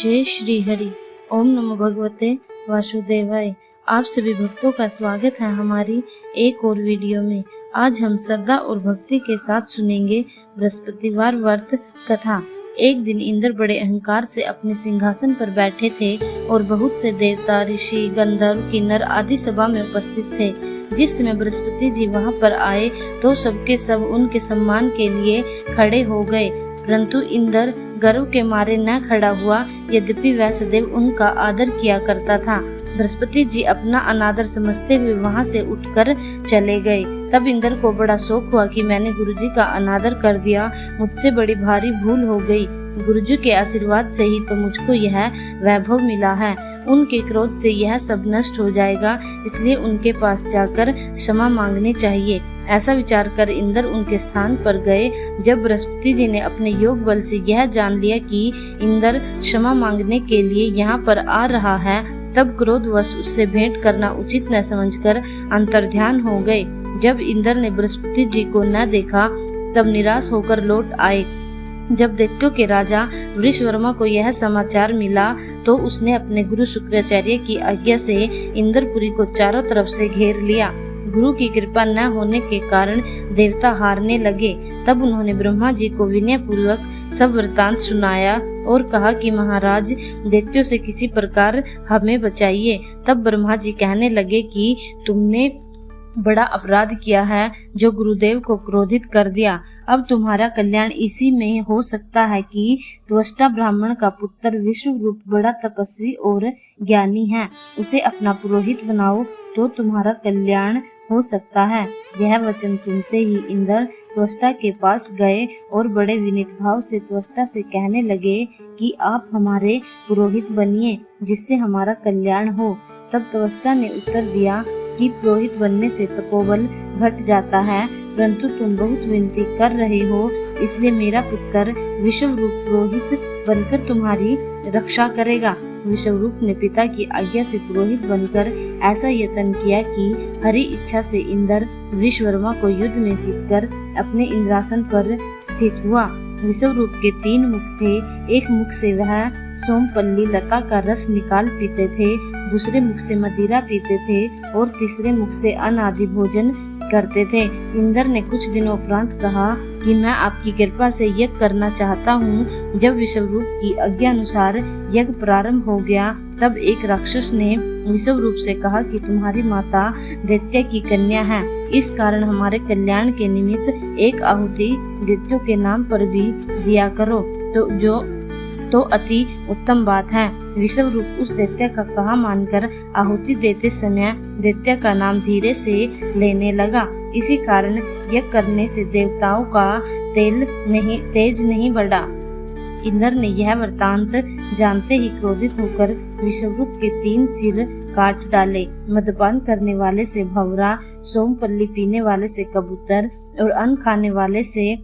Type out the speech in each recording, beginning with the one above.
जय श्री हरि। ओम नमो भगवते वासुदेवाय। आप सभी भक्तों का स्वागत है हमारी एक और वीडियो में। आज हम श्रद्धा और भक्ति के साथ सुनेंगे बृहस्पतिवार व्रत कथा। एक दिन इंद्र बड़े अहंकार से अपने सिंहासन पर बैठे थे और बहुत से देवता, ऋषि, गंधर्व, किन्नर आदि सभा में उपस्थित थे। जिस समय बृहस्पति जी वहां पर आए तो सबके सब उनके सम्मान के लिए खड़े हो गए, परंतु इंद्र गर्व के मारे न खड़ा हुआ। यद्यपि वह सदैव उनका आदर किया करता था। बृहस्पति जी अपना अनादर समझते हुए वहां से उठकर चले गए। तब इंद्र को बड़ा शौक हुआ कि मैंने गुरुजी का अनादर कर दिया, मुझसे बड़ी भारी भूल हो गई। गुरुजी के आशीर्वाद से ही तो मुझको यह वैभव मिला है। उनके क्रोध से यह सब नष्ट हो जाएगा, इसलिए उनके पास जाकर क्षमा मांगनी चाहिए। ऐसा विचार कर इंद्र उनके स्थान पर गए। जब बृहस्पति जी ने अपने योग बल से यह जान लिया कि इंद्र क्षमा मांगने के लिए यहाँ पर आ रहा है, तब क्रोधवश उससे भेंट करना उचित न समझकर अंतर्ध्यान हो गए। जब इंद्र ने बृहस्पति जी को न देखा तब निराश होकर लौट आए। जब दैत्यों के राजा वृषवर्मा को यह समाचार मिला तो उसने अपने गुरु शुक्राचार्य की आज्ञा से इंद्रपुरी को चारों तरफ से घेर लिया। गुरु की कृपा न होने के कारण देवता हारने लगे। तब उन्होंने ब्रह्मा जी को विनय पूर्वक सब वृतांत सुनाया और कहा कि महाराज, दैत्यों से किसी प्रकार हमें बचाइए। तब ब्रह्मा जी कहने लगे कि तुमने बड़ा अपराध किया है जो गुरुदेव को क्रोधित कर दिया। अब तुम्हारा कल्याण इसी में हो सकता है कि त्वष्टा ब्राह्मण का पुत्र विश्वरूप बड़ा तपस्वी और ज्ञानी है, उसे अपना पुरोहित बनाओ तो तुम्हारा कल्याण हो सकता है। यह वचन सुनते ही इंद्र त्वष्टा के पास गए और बड़े विनीत भाव से त्वष्टा से कहने लगे कि आप हमारे पुरोहित बनिए जिससे हमारा कल्याण हो। तब त्वष्टा ने उत्तर दिया कि पुरोहित बनने से तपोबल घट जाता है, परंतु तुम बहुत विनती कर रहे हो, इसलिए मेरा पुत्र विश्वरूप पुरोहित बनकर तुम्हारी रक्षा करेगा। विश्वरूप ने पिता की आज्ञा से पुरोहित बनकर ऐसा यत्न किया कि हरि इच्छा से इंद्र वृषवर्मा को युद्ध में जीतकर अपने इंद्रासन पर स्थित हुआ। विश्वरूप के 3 मुख थे। एक मुख से वह सोमपल्ली लता का रस निकाल पीते थे, दूसरे मुख से मदिरा पीते थे और तीसरे मुख से अन्न आदि भोजन करते थे। इंद्र ने कुछ दिनों उपरांत कहा कि मैं आपकी कृपा से यज्ञ करना चाहता हूँ। जब विश्वरूप की आज्ञा अनुसार यज्ञ प्रारंभ हो गया तब एक राक्षस ने विश्वरूप से कहा कि तुम्हारी माता दैत्य की कन्या है, इस कारण हमारे कल्याण के निमित्त एक आहुति दैत्यों के नाम पर भी दिया करो तो अति उत्तम बात है। विश्वरूप उस दैत्य का कहा मानकर आहुति देते समय दैत्य का नाम धीरे से लेने लगा। इसी कारण यज्ञ करने से देवताओं का तेज नहीं बढ़ा। इंद्र ने यह वृतांत जानते ही क्रोधित होकर विश्वरूप के 3 सिर काट डाले। मदपान करने वाले से भंवरा, सोमपल्ली पीने वाले से कबूतर और अन्न खाने वाले से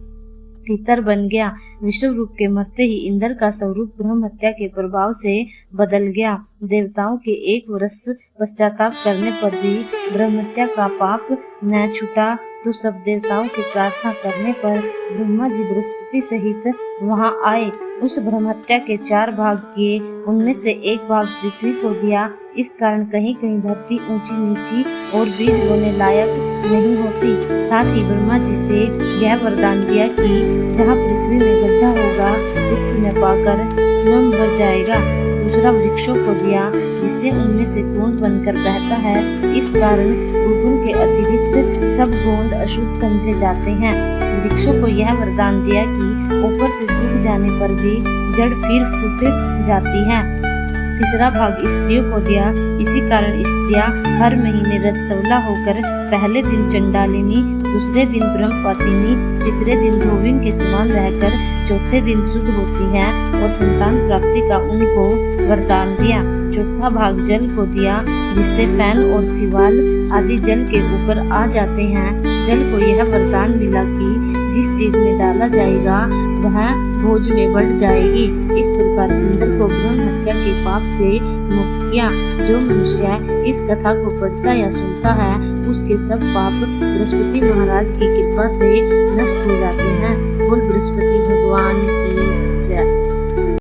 तीतर बन गया। विश्वरूप के मरते ही इंद्र का स्वरूप ब्रह्म हत्या के प्रभाव से बदल गया। देवताओं के 1 वर्ष पश्चाताप करने पर भी ब्रह्म हत्या का पाप न छूटा तो सब देवताओं के प्रार्थना करने पर ब्रह्मा जी बृहस्पति सहित वहां आए। उस ब्रह्म हत्या के 4 भाग किए, उनमें से 1 भाग पृथ्वी को दिया। इस कारण कहीं कहीं धरती ऊंची नीची और बीज बोने लायक नहीं होती। साथ ही ब्रह्मा जी से यह वरदान दिया कि जहाँ पृथ्वी में गड्ढा होगा वृक्ष में पाकर स्वयं भर जाएगा। दूसरा वृक्षों को दिया जिससे उनमें से गोंद बनकर बहता है। इस कारण गुरुकुल के अतिरिक्त सब गोंद अशुद्ध समझे जाते हैं। वृक्षों को यह वरदान दिया कि ऊपर से सूख जाने पर भी जड़ फिर फूट जाती है। तीसरा भाग स्त्रियों को दिया। इसी कारण स्त्रियां हर महीने रजस्वला होकर पहले दिन चंडालिनी, दूसरे दिन ब्रह्मपतिनी, तीसरे दिन धोबिन के समान रहकर चौथे दिन शुद्ध होती है और संतान प्राप्ति का उनको वरदान दिया। चौथा भाग जल को दिया जिससे फैन और सिवाल आदि जल के ऊपर आ जाते हैं। जल को यह वरदान मिला कि जिस चीज में डाला जाएगा वह भोज में बढ़ जाएगी। इस प्रकार इंद्र को ब्रह्म हत्या के पाप से मुक्त किया। जो मनुष्य इस कथा को पढ़ता या सुनता है उसके सब पाप बृहस्पति महाराज की कृपा से नष्ट हो जाते हैं। बोल बृहस्पति भगवान की